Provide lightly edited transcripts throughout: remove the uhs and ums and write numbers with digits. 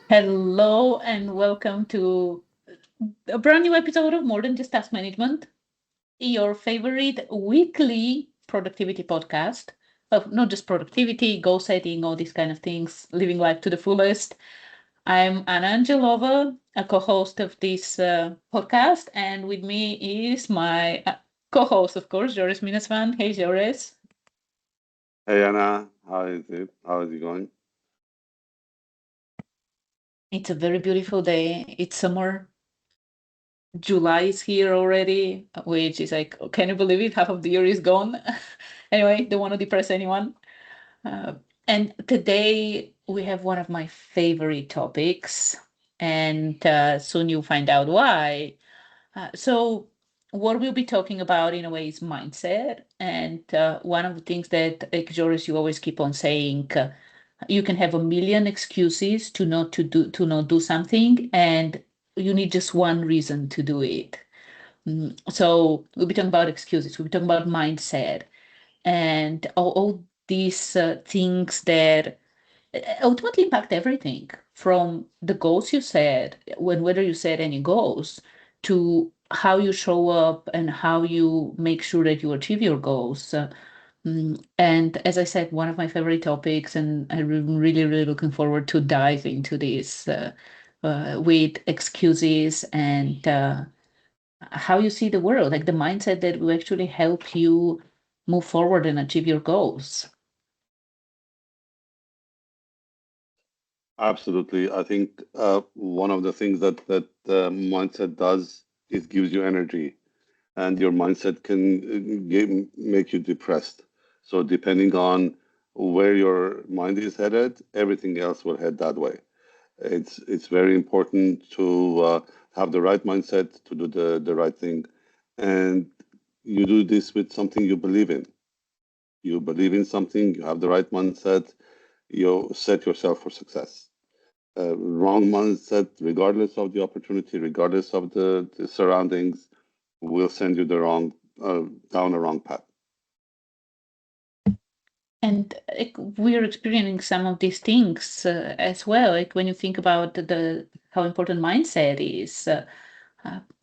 Hello and welcome to a brand new episode of More Than Just Task Management, your favorite weekly productivity podcast of not just productivity, goal setting, all these kind of things, living life to the fullest. I'm Anna Angelova, a co-host of this podcast, and with me is my co-host, of course, Jores Minasvand. Hey, Jores. Hey Anna, how is it? How is it going? It's a very beautiful day. It's summer. July is here already, which is like, can you believe it? Half of the year is gone. Anyway, don't want to depress anyone. Uh, and today we have one of my favorite topics, and soon you'll find out why. So, what we'll be talking about in a way is mindset. And one of the things that, like Joris, you always keep on saying, you can have a million excuses to not do something, and you need just one reason to do it. So we'll be talking about excuses, we'll be talking about mindset, and all these things that ultimately impact everything from the goals you set, whether you set any goals, to how you show up and how you make sure that you achieve your goals. And as I said, one of my favorite topics, and I'm really, really looking forward to dive into this with excuses and how you see the world, like the mindset that will actually help you move forward and achieve your goals. Absolutely. I think one of the things that mindset does is gives you energy, and your mindset can make you depressed. So depending on where your mind is headed, everything else will head that way. It's very important to have the right mindset to do the right thing, and you do this with something you believe in. You believe in something, you have the right mindset, you set yourself for success. Wrong mindset, regardless of the opportunity, regardless of the surroundings, will send you the wrong down the wrong path. And like, we're experiencing some of these things as well. Like when you think about the how important mindset is.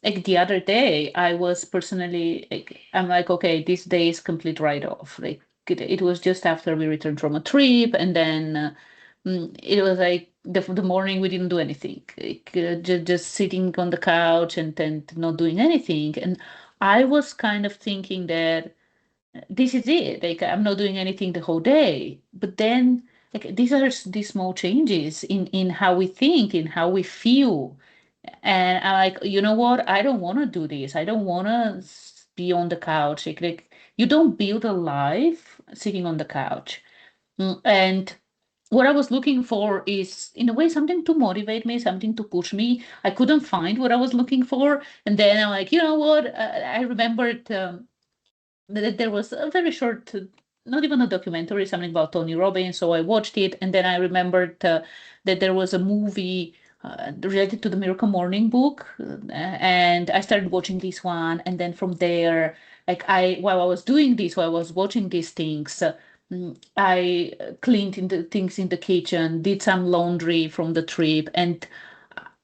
Like the other day, I was personally like, I'm like, okay, this day is complete write-off. Like it was just after we returned from a trip, and then it was like the morning we didn't do anything, like, just sitting on the couch and then not doing anything. And I was kind of thinking that this is it. Like I'm not doing anything the whole day. But then like these are these small changes in how we think, in how we feel. And I'm like, you know what? I don't want to do this. I don't want to be on the couch. Like you don't build a life sitting on the couch. And what I was looking for is, in a way, something to motivate me, something to push me. I couldn't find what I was looking for. And then I'm like, you know what? I remembered that there was a very short, not even a documentary, something about Tony Robbins. So I watched it, and then I remembered that there was a movie related to the Miracle Morning book, and I started watching this one, and then from there, like while I was doing this, while I was watching these things. I cleaned in the things in the kitchen, did some laundry from the trip, and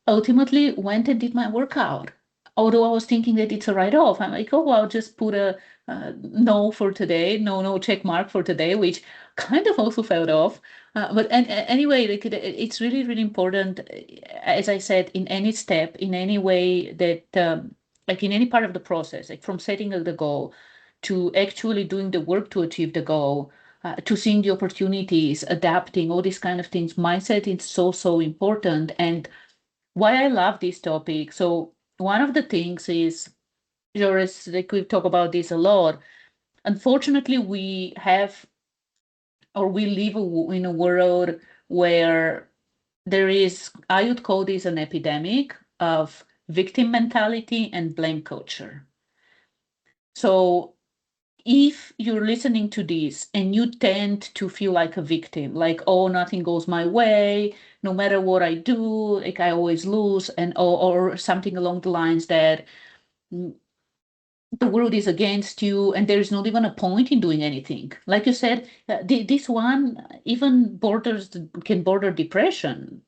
ultimately went and did my workout. Although I was thinking that it's a write-off, I'm like, oh, well, I'll just put a no for today, no check mark for today, which kind of also felt off. Anyway, like it's really, really important, as I said, in any step, in any way that, like in any part of the process, like from setting the goal to actually doing the work to achieve the goal, to seeing the opportunities, adapting, all these kind of things. Mindset is so, so important. And why I love this topic. So one of the things is, Joris, like we've talked about this a lot. Unfortunately, we have or we live in a world where there is, I would call this an epidemic of victim mentality and blame culture. So if you're listening to this and you tend to feel like a victim, like, oh, nothing goes my way, no matter what I do, like I always lose, and or something along the lines that the world is against you and there is not even a point in doing anything. Like you said, this one even can border depression.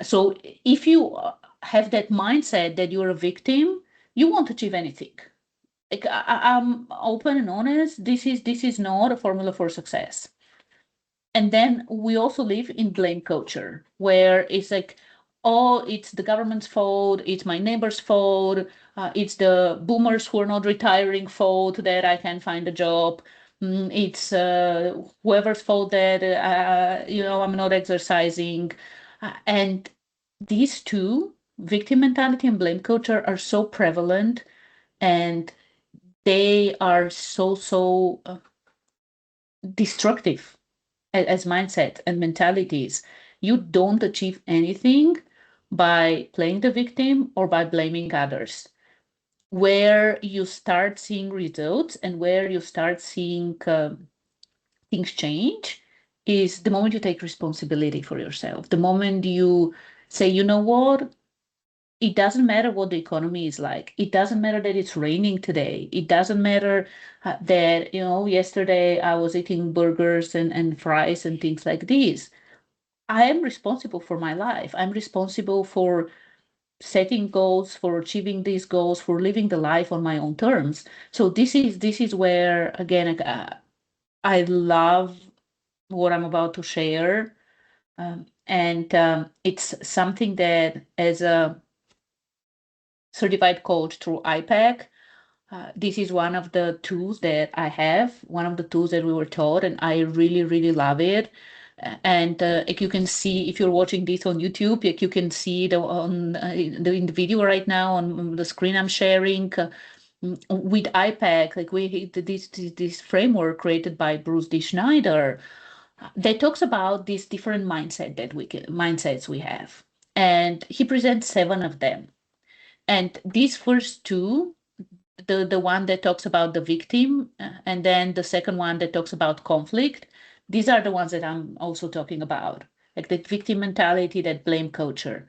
So if you have that mindset that you're a victim, you won't achieve anything. Like I'm open and honest. This is not a formula for success. And then we also live in blame culture where it's like, oh, it's the government's fault, it's my neighbor's fault, it's the boomers who are not retiring fault that I can't find a job. It's whoever's fault that I'm not exercising. And these two, victim mentality and blame culture, are so prevalent, and they are so destructive as mindset and mentalities. You don't achieve anything by playing the victim or by blaming others. Where you start seeing results and where you start seeing things change is the moment you take responsibility for yourself. The moment you say, you know what? It doesn't matter what the economy is like. It doesn't matter that it's raining today. It doesn't matter that, yesterday I was eating burgers and fries and things like this. I am responsible for my life. I'm responsible for setting goals, for achieving these goals, for living the life on my own terms. So this is where again I love what I'm about to share, and it's something that as a certified coach through IPAC. This is one of the tools that I have, one of the tools that we were taught, and I really, really love it. And like you can see, if you're watching this on YouTube, like you can see it on in the video right now on the screen I'm sharing. With IPAC, like we this framework created by Bruce D. Schneider, that talks about these different mindsets we have, and he presents 7 of them. And these first two, the one that talks about the victim, and then the second one that talks about conflict, these are the ones that I'm also talking about, like the victim mentality, that blame culture.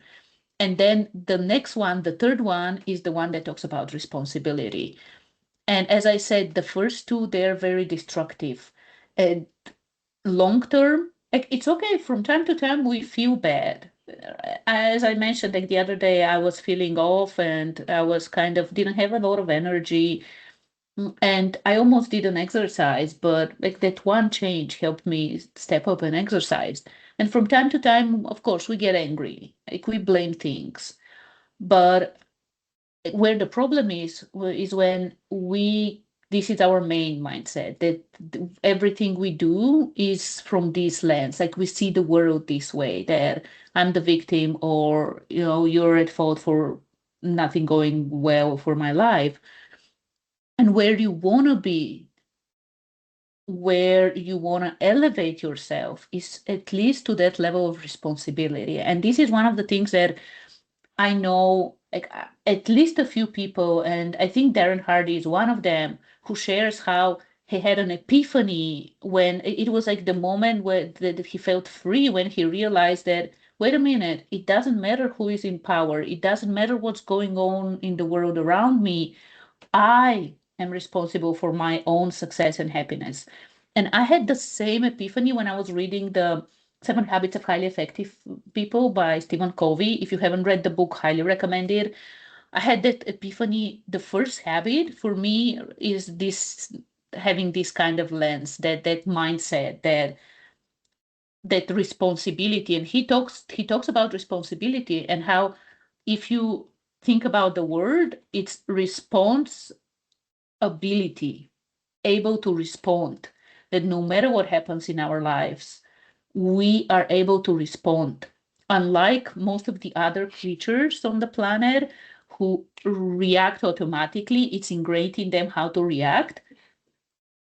And then the next one, the third one, is the one that talks about responsibility. And as I said, the first two, they're very destructive. And long term, like it's okay, from time to time we feel bad. As I mentioned, like the other day, I was feeling off and I was kind of didn't have a lot of energy. And I almost didn't exercise, but like that one change helped me step up and exercise. And from time to time, of course, we get angry, like we blame things. But where the problem is when this is our main mindset, that everything we do is from this lens, like we see the world this way, that I'm the victim, or you're at fault for nothing going well for my life. And where you want to be, where you want to elevate yourself, is at least to that level of responsibility. And this is one of the things that I know, like at least a few people, and I think Darren Hardy is one of them, who shares how he had an epiphany when it was like the moment where that he felt free, when he realized that, wait a minute, it doesn't matter who is in power, it doesn't matter what's going on in the world around me. I am responsible for my own success and happiness. And I had the same epiphany when I was reading the 7 Habits of Highly Effective People by Stephen Covey. If you haven't read the book, highly recommend it. I had that epiphany. The first habit for me is this, having this kind of lens, that mindset, that responsibility. And he talks about responsibility and how, if you think about the word, it's response ability, able to respond, that no matter what happens in our lives, we are able to respond. Unlike most of the other creatures on the planet who react automatically, it's ingrained in them how to react.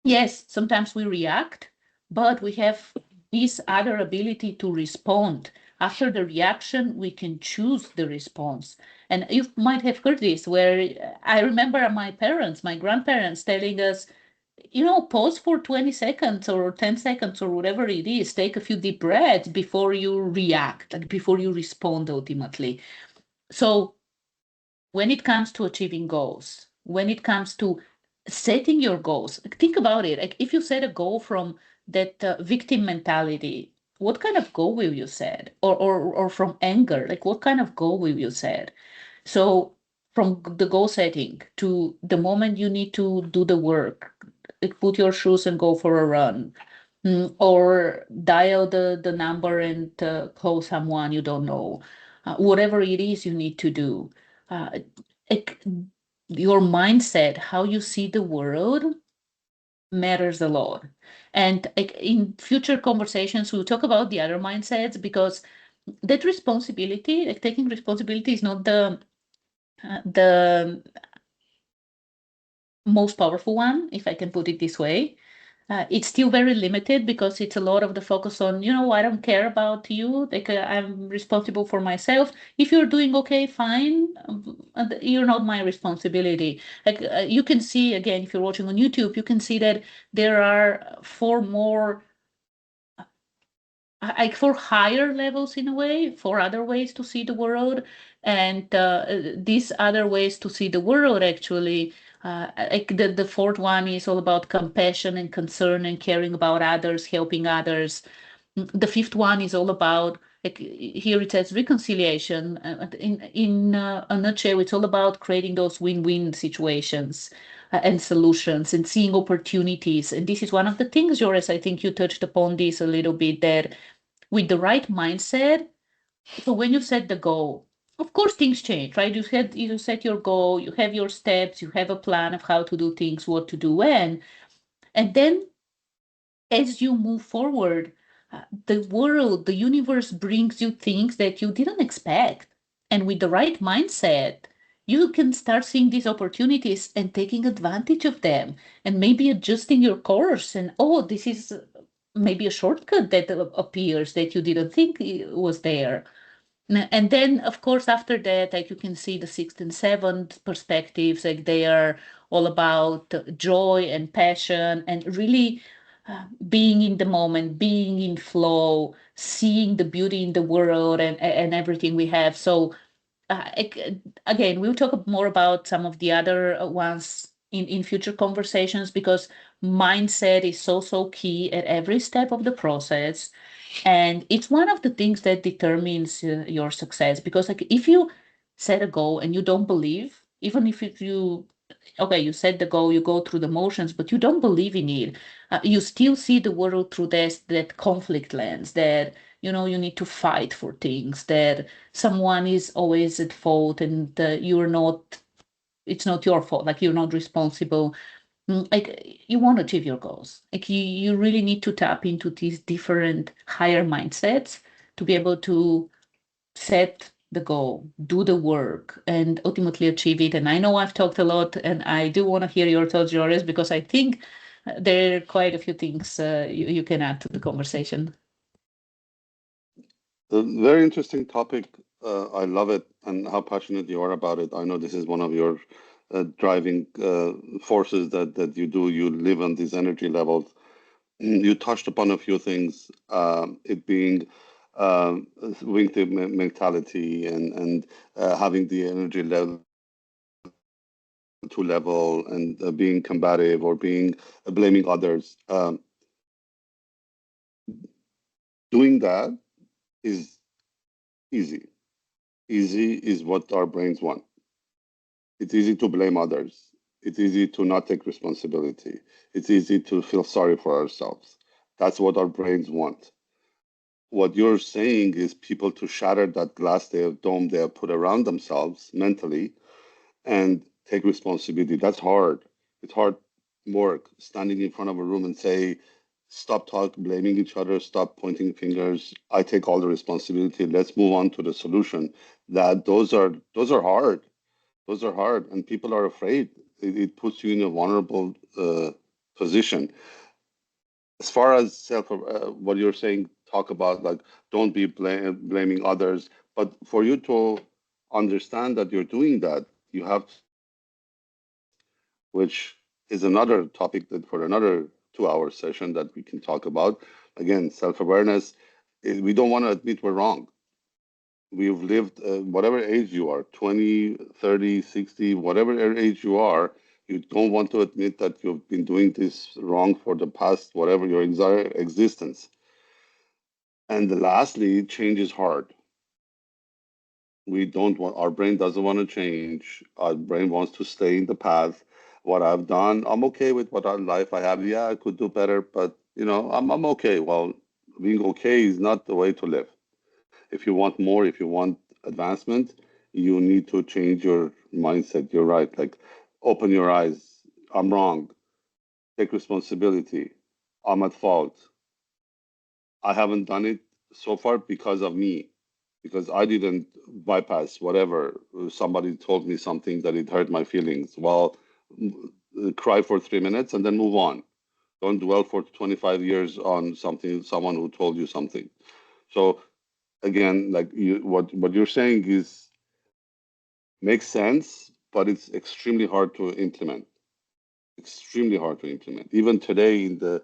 Yes, sometimes we react, but we have this other ability to respond. After the reaction, we can choose the response. And you might have heard this, where I remember my grandparents telling us, pause for 20 seconds or 10 seconds or whatever it is, take a few deep breaths before you react, like before you respond ultimately. So when it comes to achieving goals, when it comes to setting your goals. Like, think about it. Like, if you set a goal from that victim mentality, what kind of goal will you set? Or from anger, like what kind of goal will you set? So from the goal setting to the moment you need to do the work, like put your shoes and go for a run, or dial the number and call someone you don't know, whatever it is you need to do. Uh, like, your mindset, how you see the world, matters a lot. And like, in future conversations, we'll talk about the other mindsets, because that responsibility, like taking responsibility, is not the most powerful one, if I can put it this way. It's still very limited because it's a lot of the focus on, I don't care about you. Like, I'm responsible for myself. If you're doing okay, fine. You're not my responsibility. Like, you can see, again, if you're watching on YouTube, you can see that there are four more, like, for higher levels, in a way, for other ways to see the world. And these other ways to see the world, actually, like the fourth one is all about compassion and concern and caring about others, helping others. The fifth one is all about, like, here it says reconciliation. In a nutshell, it's all about creating those win-win situations and solutions and seeing opportunities. And this is one of the things, Joris, I think you touched upon this a little bit, that with the right mindset, so when you set the goal, of course things change, right? You set your goal, you have your steps, you have a plan of how to do things, what to do when, and then as you move forward, the world, the universe brings you things that you didn't expect. And with the right mindset, you can start seeing these opportunities and taking advantage of them, and maybe adjusting your course. And oh, this is maybe a shortcut that appears that you didn't think was there. And then, of course, after that, like, you can see the sixth and seventh perspectives, like they are all about joy and passion and really being in the moment, being in flow, seeing the beauty in the world and everything we have. So, again, we'll talk more about some of the other ones in future conversations, because mindset is so key at every step of the process. And it's one of the things that determines your success, because, like, if you set a goal and you don't believe, even if you okay, you set the goal, you go through the motions, but you don't believe in it, you still see the world through that conflict lens, that you need to fight for things, that someone is always at fault, and you're not, it's not your fault, like you're not responsible. Like, you want to achieve your goals, like you really need to tap into these different higher mindsets to be able to set the goal, do the work, and ultimately achieve it. And I know I've talked a lot, and I do want to hear your thoughts, Joris, because I think there are quite a few things you can add to the conversation. A very interesting topic. I love it and how passionate you are about it. I know this is one of your driving forces that you do. You live on these energy levels. You touched upon a few things, it being victim mentality and having the energy level to level and being combative or being blaming others. Doing that is easy. Easy is what our brains want. It's easy to blame others. It's easy to not take responsibility. It's easy to feel sorry for ourselves. That's what our brains want. What you're saying is people to shatter that glass dome they have put around themselves mentally and take responsibility. That's hard. It's hard work standing in front of a room and say, stop blaming each other, stop pointing fingers. I take all the responsibility. Let's move on to the solution. That those are hard. Those are hard, and people are afraid. It puts you in a vulnerable position. As far as what you're saying, talk about like don't be blaming others, but for you to understand that you're doing that, you have, which is another topic that for another 2 hour session that we can talk about. Again, self awareness. We don't want to admit we're wrong. We've lived, whatever age you are, 20, 30, 60, whatever age you are, you don't want to admit that you've been doing this wrong for the past, whatever your entire existence. And lastly, change is hard. We don't want, our brain doesn't want to change. Our brain wants to stay in the path. What I've done, I'm okay with what life I have. Yeah, I could do better, but I'm okay. Well, being okay is not the way to live. If you want more, if you want advancement, you need to change your mindset. You're right. Like, open your eyes. I'm wrong. Take responsibility. I'm at fault. I haven't done it so far because of me, because I didn't bypass whatever. Somebody told me something that it hurt my feelings. Well, cry for 3 minutes and then move on. Don't dwell for 25 years on something, someone who told you something. So again, like what you're saying is makes sense, but it's extremely hard to implement. Extremely hard to implement. Even today, in the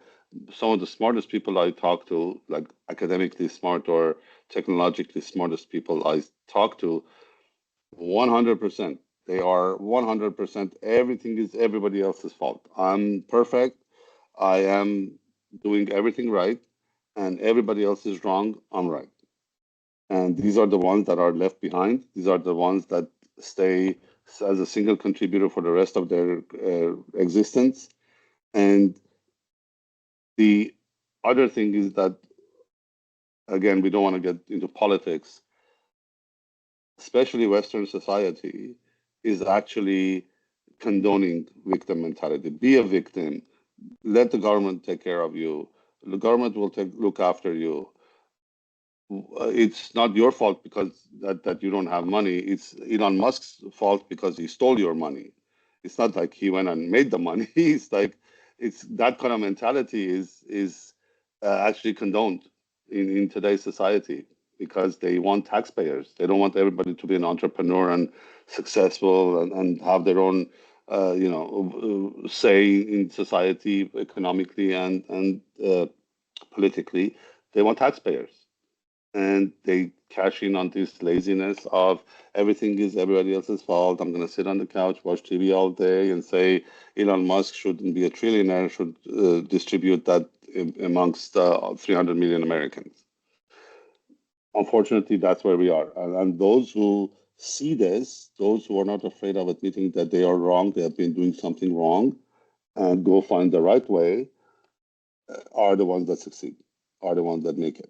some of the smartest people I talk to, like academically smart or technologically smartest people I talk to, 100%. They are 100%. Everything is everybody else's fault. I'm perfect. I am doing everything right, and everybody else is wrong. I'm right. And these are the ones that are left behind. These are the ones that stay as a single contributor for the rest of their existence. And the other thing is that, again, we don't want to get into politics, especially Western society is actually condoning victim mentality. Be a victim. Let the government take care of you. The government will look after you. It's not your fault because that you don't have money. It's Elon Musk's fault because he stole your money. It's not like he went and made the money. It's like it's that kind of mentality is actually condoned in today's society because they want taxpayers. They don't want everybody to be an entrepreneur and successful and have their own say in society economically and politically. They want taxpayers and they cash in on this laziness of everything is everybody else's fault. I'm going to sit on the couch, watch TV all day, and say Elon Musk shouldn't be a trillionaire, should distribute that amongst 300 million Americans. Unfortunately, that's where we are. And those who see this, those who are not afraid of admitting that they are wrong, they have been doing something wrong, and go find the right way, are the ones that succeed, are the ones that make it.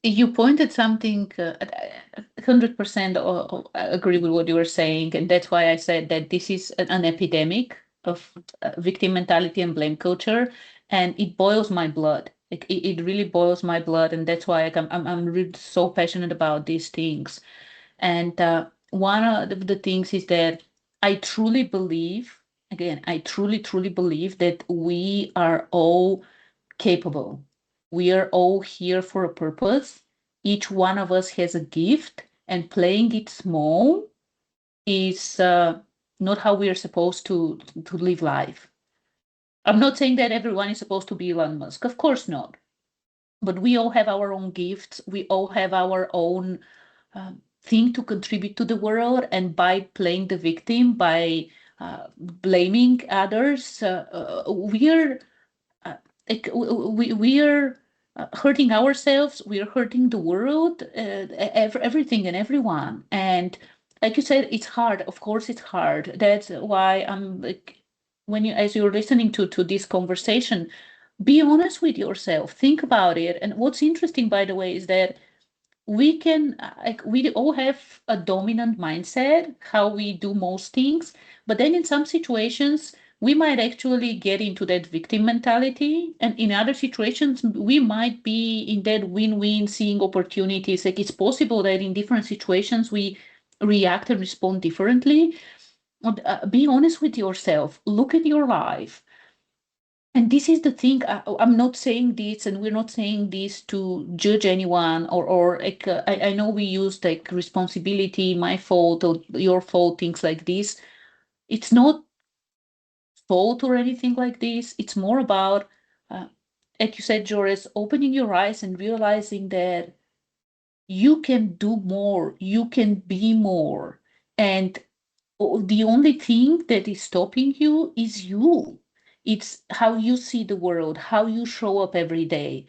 You pointed something, 100% agree with what you were saying. And that's why I said that this is an epidemic of victim mentality and blame culture. And it boils my blood. It really boils my blood. And that's why I'm really so passionate about these things. And one of the things is that I truly believe, again, I truly believe that we are all capable. We are all here for a purpose. Each one of us has a gift, and playing it small is not how we are supposed to live life. I'm not saying that everyone is supposed to be Elon Musk. Of course not. But we all have our own gifts. We all have our own thing to contribute to the world. And by playing the victim, by blaming others, we're like we are hurting ourselves, we are hurting the world, everything and everyone. And like you said, it's hard. Of course it's hard. That's why I'm like, when you, as you're listening to this conversation, be honest with yourself, think about it. And what's interesting, by the way, is that we can like we all have a dominant mindset how we do most things, but then in some situations we might actually get into that victim mentality, and in other situations we might be in that win-win, seeing opportunities. Like, it's possible that in different situations we react and respond differently. Be honest with yourself, look at your life. And this is the thing. I'm not saying this, and we're not saying this to judge anyone, or like I know we use like responsibility, my fault or your fault, things like this. It's not fault or anything like this. It's more about uh, like you said, Joris, opening your eyes and realizing that you can do more, you can be more. And the only thing that is stopping you is you. It's how you see the world, how you show up every day.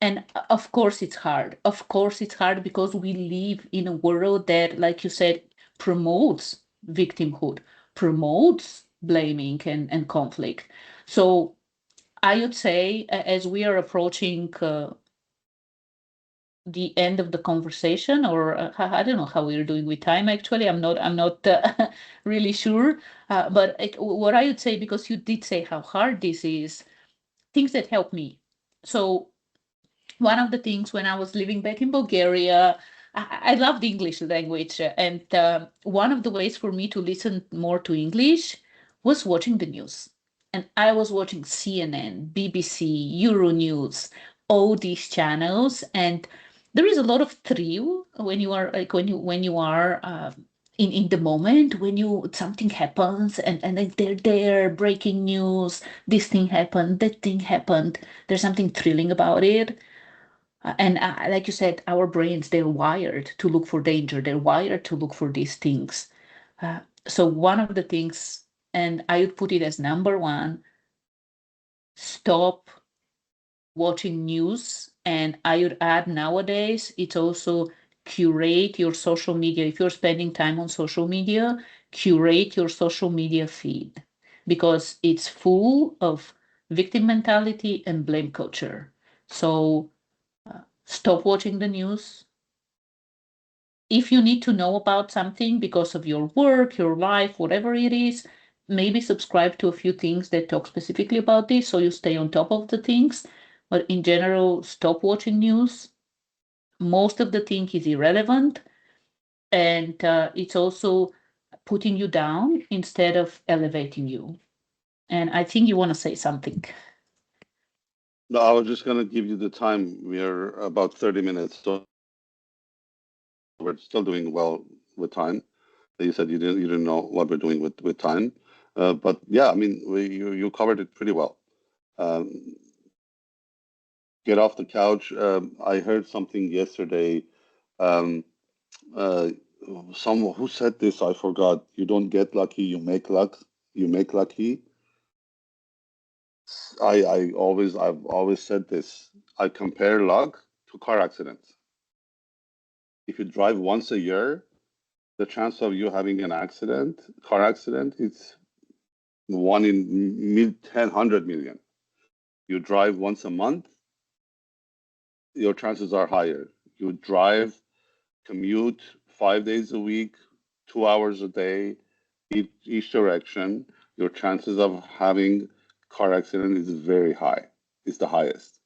And of course, it's hard. Of course, it's hard because we live in a world that, like you said, promotes victimhood, promotes blaming and conflict. So I would say, as we are approaching the end of the conversation, or I don't know how we're doing with time. Actually, I'm not really sure. But what I would say, because you did say how hard this is, things that help me. So one of the things when I was living back in Bulgaria, I love the English language, and one of the ways for me to listen more to English was watching the news. And I was watching CNN, BBC, Euronews, all these channels, and there is a lot of thrill when you are like when you are in the moment when you something happens and like they're there breaking news, this thing happened, that thing happened. There's something thrilling about it. And like you said, our brains, they're wired to look for danger. They're wired to look for these things. So one of the things, and I would put it as number one, stop watching news. And I would add nowadays, it's also curate your social media. If you're spending time on social media, curate your social media feed because it's full of victim mentality and blame culture. So stop watching the news. If you need to know about something because of your work, your life, whatever it is, maybe subscribe to a few things that talk specifically about this so you stay on top of the things. But in general, stop watching news. Most of the thing is irrelevant, and it's also putting you down instead of elevating you. And I think you want to say something. No, I was just going to give you the time. We're about 30 minutes, so we're still doing well with time. You said you didn't know what we're doing with time, but yeah, I mean, you covered it pretty well. Um, get off the couch. I heard something yesterday. Um, uh, someone who said this, I forgot. You don't get lucky, you make luck. You make lucky. I've always said this. I compare luck to car accidents. If you drive once a year, the chance of you having an accident, car accident, is one in 100 million. You drive once a month, your chances are higher. You drive, commute 5 days a week, 2 hours a day, each direction, your chances of having car accident is very high. It's the highest.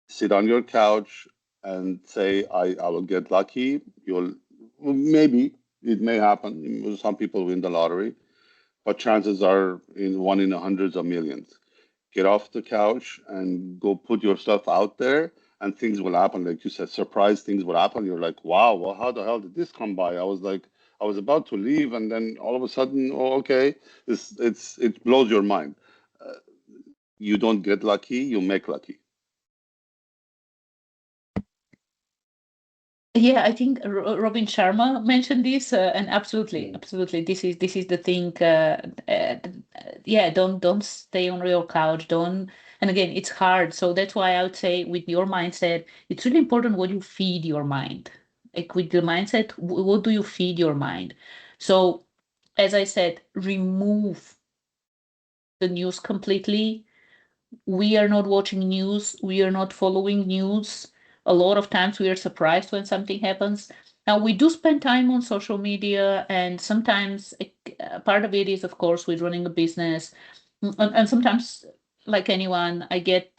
Sit on your couch and say, I will get lucky. You'll maybe it may happen. Some people win the lottery, but chances are in one in hundreds of millions. Get off the couch and go put yourself out there, and things will happen. Like you said, surprise things will happen. You're like, wow, well, how the hell did this come by? I was about to leave, and then all of a sudden, oh, okay, it blows your mind. Uh, you don't get lucky, you make lucky. Yeah, I think Robin Sharma mentioned this, and absolutely, Mm. absolutely, this is the thing. Yeah, don't stay on your couch. Don't, and again, it's hard. So that's why I would say, with your mindset, it's really important what you feed your mind. Like with the mindset, what do you feed your mind? So, as I said, remove the news completely. We are not watching news, we are not following news. A lot of times we are surprised when something happens. Now, we do spend time on social media, and sometimes part of it is, of course, with running a business. And sometimes, like anyone, I get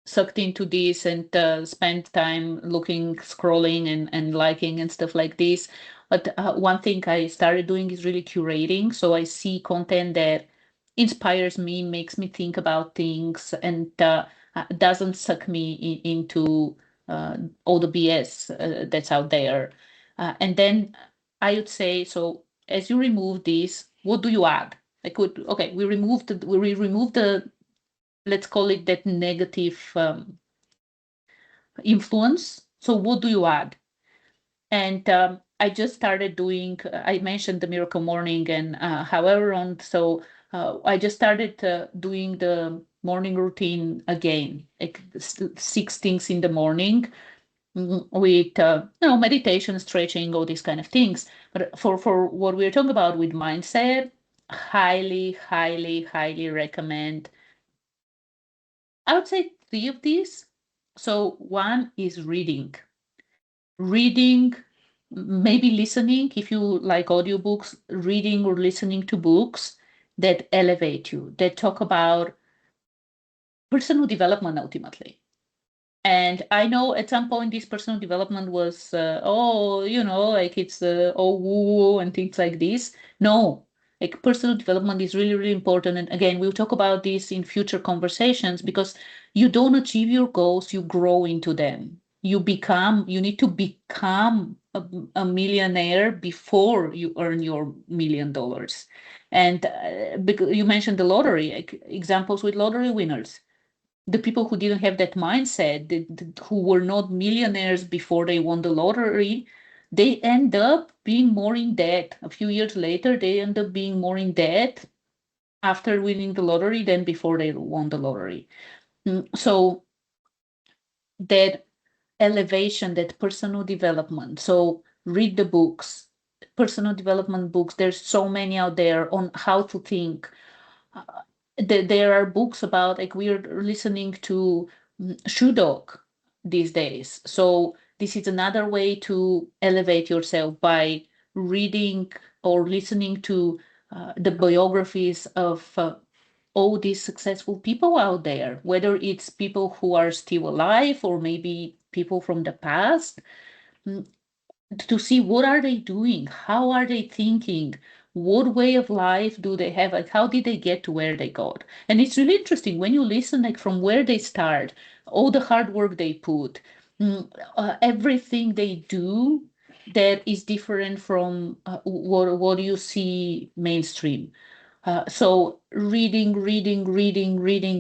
sucked into this and spend time looking, scrolling, and liking and stuff like this. But one thing I started doing is really curating. So I see content that inspires me, makes me think about things, and doesn't suck me into all the BS that's out there. And then I would say, so as you remove this, what do you add? I could, okay, we removed the let's call it that negative influence. So what do you add? And I just started doing, I mentioned the Miracle Morning and however on. So I just started doing the morning routine again, like 6 things in the morning, with meditation, stretching, all these kind of things. But for what we're talking about with mindset, highly, highly, highly recommend. I would say three of these. So one is reading, maybe listening, if you like audiobooks, reading or listening to books that elevate you, that talk about personal development ultimately. And I know at some point this personal development was, like it's all woo and things like this. No, like personal development is really, really important. And again, we'll talk about this in future conversations because you don't achieve your goals, you grow into them. You need to become a millionaire before you earn your $1 million. And because you mentioned the lottery, like examples with lottery winners, the people who didn't have that mindset, who were not millionaires before they won the lottery, they end up being more in debt. A few years later, they end up being more in debt after winning the lottery than before they won the lottery. So that elevation, that personal development. So read the books, personal development books. There's so many out there on how to think. Uh, there are books about, like we're listening to Shoe Dog these days. So this is another way to elevate yourself by reading or listening to the biographies of all these successful people out there, whether it's people who are still alive or maybe people from the past, mm, to see what are they doing, how are they thinking, what way of life do they have, like how did they get to where they got. And it's really interesting when you listen, like from where they start, all the hard work they put, everything they do that is different from what you see mainstream. So reading,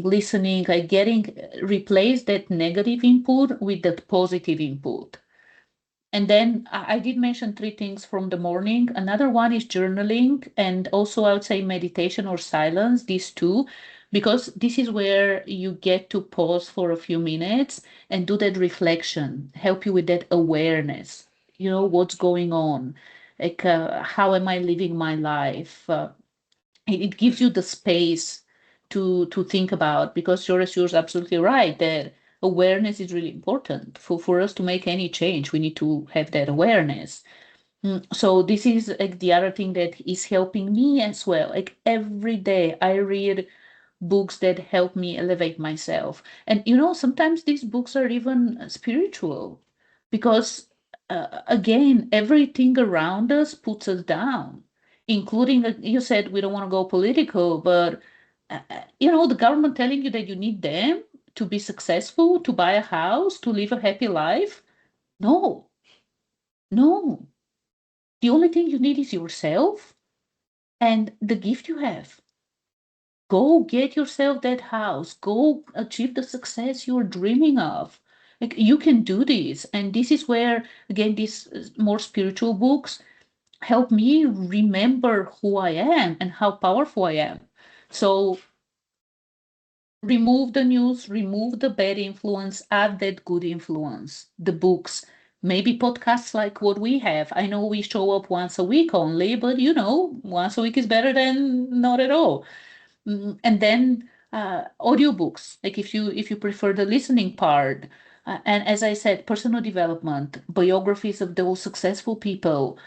listening, like getting, replace that negative input with that positive input. And then I did mention three things from the morning. Another one is journaling, and also I would say meditation or silence, these two, because this is where you get to pause for a few minutes and do that reflection, help you with that awareness. What's going on? Like, how am I living my life? It gives you the space to think about, because you're absolutely right that awareness is really important for us to make any change. We need to have that awareness. So this is like the other thing that is helping me as well. Like every day I read books that help me elevate myself. And sometimes these books are even spiritual, because again, everything around us puts us down, including, you said we don't want to go political, but the government telling you that you need them to be successful, to buy a house, to live a happy life. No, no. The only thing you need is yourself and the gift you have. Go get yourself that house. Go achieve the success you're dreaming of. Like you can do this. And this is where, again, these more spiritual books help me remember who I am and how powerful I am. So remove the news, remove the bad influence, add that good influence, the books, maybe podcasts like what we have. I know we show up once a week only, but once a week is better than not at all. And then audiobooks, like if you prefer the listening part. And as I said, personal development, biographies of those successful people,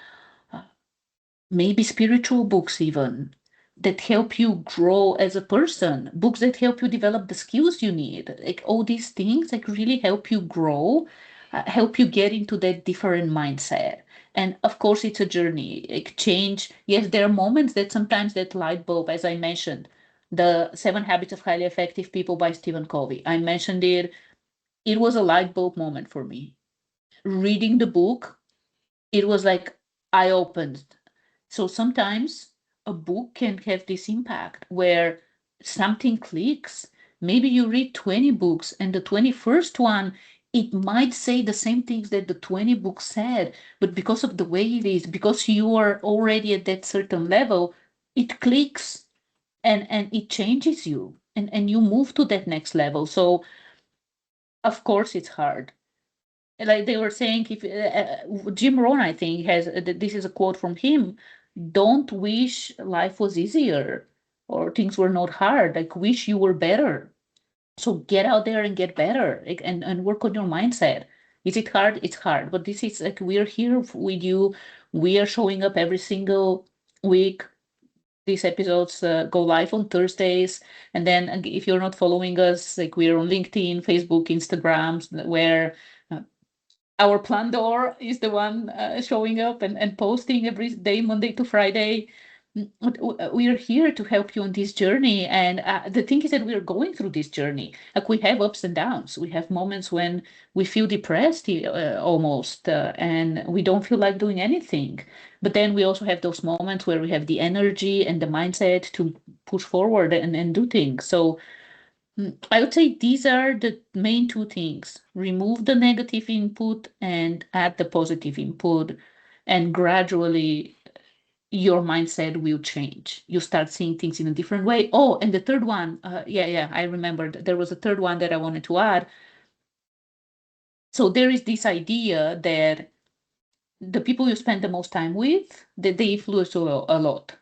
maybe spiritual books even, that help you grow as a person, books that help you develop the skills you need, like all these things like really help you grow, help you get into that different mindset. And of course it's a journey, like change. Yes, there are moments that sometimes that light bulb, as I mentioned, the 7 Habits of Highly Effective People by Stephen Covey, I mentioned it was a light bulb moment for me. Reading the book, it was like eye opened. So sometimes a book can have this impact where something clicks. Maybe you read 20 books, and the 21st one, it might say the same things that the 20 books said, but because of the way it is, because you are already at that certain level, it clicks and it changes you and you move to that next level. So of course it's hard. Like they were saying, if Jim Rohn, I think, has this is a quote from him: don't wish life was easier or things were not hard, like wish you were better. So get out there and get better, like, and work on your mindset. Is it hard? It's hard, but this is like we're here with you. We are showing up every single week. These episodes go live on Thursdays. And then if you're not following us, like we're on LinkedIn, Facebook, Instagram, where our Plandor is the one showing up and posting every day, Monday to Friday. We are here to help you on this journey. And the thing is that we are going through this journey. Like we have ups and downs. We have moments when we feel depressed almost, and we don't feel like doing anything. But then we also have those moments where we have the energy and the mindset to push forward and do things. So I would say these are the main two things. Remove the negative input and add the positive input, and gradually your mindset will change. You start seeing things in a different way. Oh, and the third one, yeah, I remembered there was a third one that I wanted to add. So there is this idea that the people you spend the most time with, that they influence you a lot.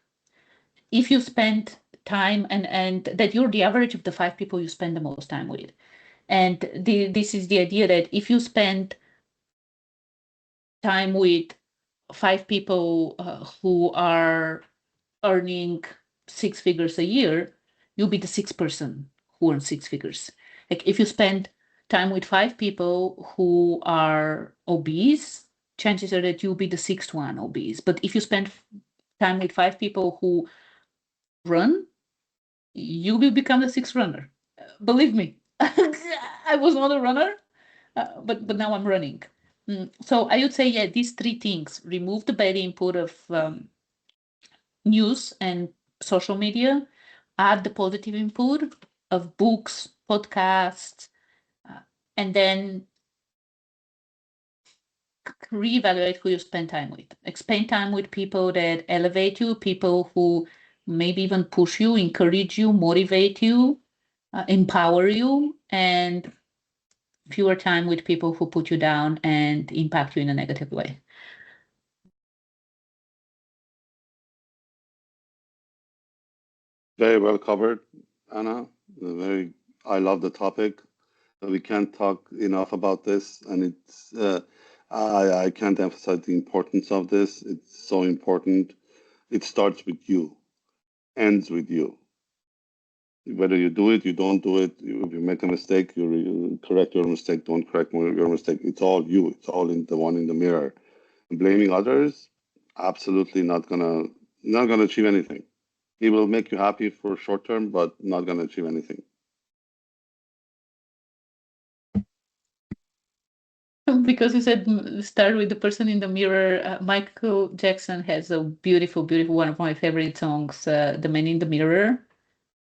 If you spend time and that you're the average of the 5 people you spend the most time with. And this is the idea that if you spend time with 5 people who are earning 6 figures a year, you'll be the sixth person who earns 6 figures. Like if you spend time with 5 people who are obese, chances are that you'll be the sixth one obese. But if you spend time with 5 people who run, you will become the sixth runner. Believe me, I was not a runner, but now I'm running. So I would say, yeah, these three things: remove the bad input of news and social media, add the positive input of books, podcasts, uh, and then reevaluate who you spend time with. Like spend time with people that elevate you, people who maybe even push you, encourage you, motivate you, empower you, and fewer time with people who put you down and impact you in a negative way. Very well covered, Anna. Very. I love the topic. We can't talk enough about this, and I can't emphasize the importance of this. It's so important. It starts with you, ends with you. Whether you do it, you don't do it. If you make a mistake, you correct your mistake. Don't correct your mistake. It's all you. It's all in the one in the mirror. Blaming others, absolutely not gonna achieve anything. It will make you happy for short term, but not gonna achieve anything. Because you said start with the person in the mirror. Michael Jackson has a beautiful, beautiful one of my favorite songs, "The Man in the Mirror."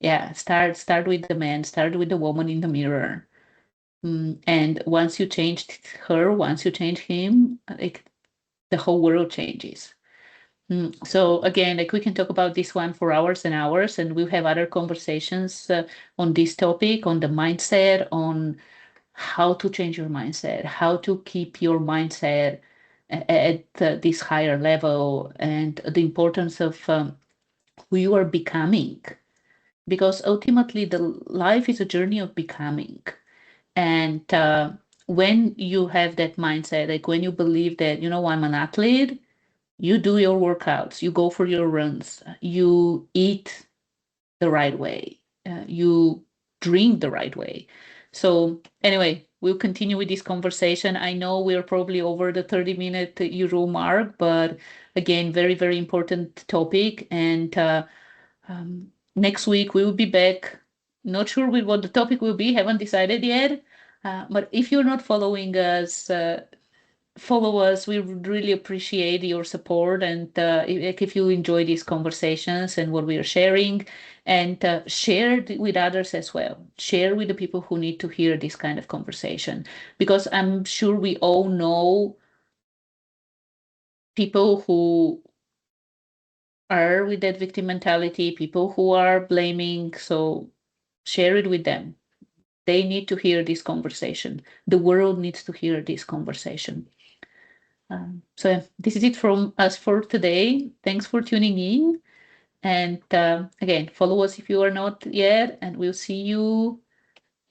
Yeah, start with the man, start with the woman in the mirror. And once you changed her, once you change him, like the whole world changes. So again, like we can talk about this one for hours and hours, and we'll have other conversations on this topic, on the mindset, on how to change your mindset, how to keep your mindset at this higher level, and the importance of who you are becoming. Because ultimately, the life is a journey of becoming. And when you have that mindset, like when you believe that, I'm an athlete, you do your workouts, you go for your runs, you eat the right way, you drink the right way. So, anyway, we'll continue with this conversation. I know we're probably over the 30-minute euro mark, but again, very, very important topic. And next week we will be back. Not sure with what the topic will be, haven't decided yet. But if you're not following us, follow us. We would really appreciate your support, and if you enjoy these conversations and what we are sharing, and share with others as well. Share with the people who need to hear this kind of conversation, because I'm sure we all know people who are with that victim mentality, people who are blaming. So share it with them. They need to hear this conversation. The world needs to hear this conversation. So this is it from us for today. Thanks for tuning in. And again, follow us if you are not yet, and we'll see you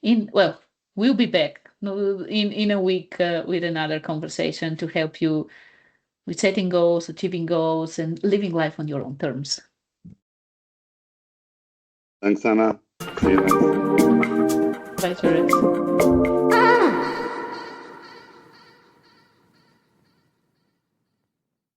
we'll be back in a week with another conversation to help you with setting goals, achieving goals, and living life on your own terms. Thanks, Anna. See you next time. Bye, Jores.